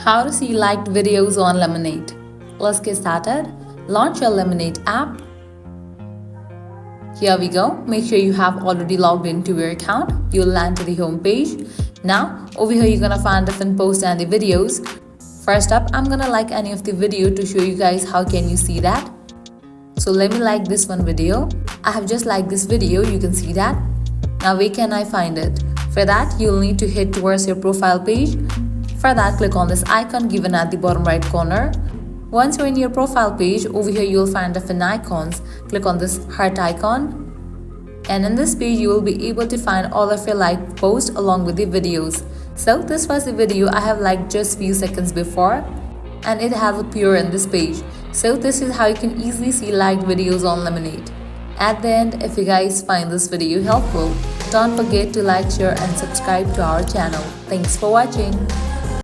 How to see liked videos on Lemon8. Let's get started. Launch your Lemon8 app. Here we go. Make sure you have already logged into your account. You'll land to the home page. Now, over here you're gonna find different posts and the videos. First up, I'm gonna like any of the video to show you guys how can you see that. So let me like this one video. I have just liked this video, you can see that. Now where can I find it? For that, you'll need to head towards your profile page. For that, click on this icon given at the bottom right corner. Once you're in your profile page, over here you'll find different icons. Click on this heart icon. And in this page, you will be able to find all of your liked posts along with the videos. So this was the video I have liked just few seconds before, and it has appeared in this page. So this is how you can easily see liked videos on Lemon8. At the end, if you guys find this video helpful, don't forget to like, share and subscribe to our channel. Thanks for watching.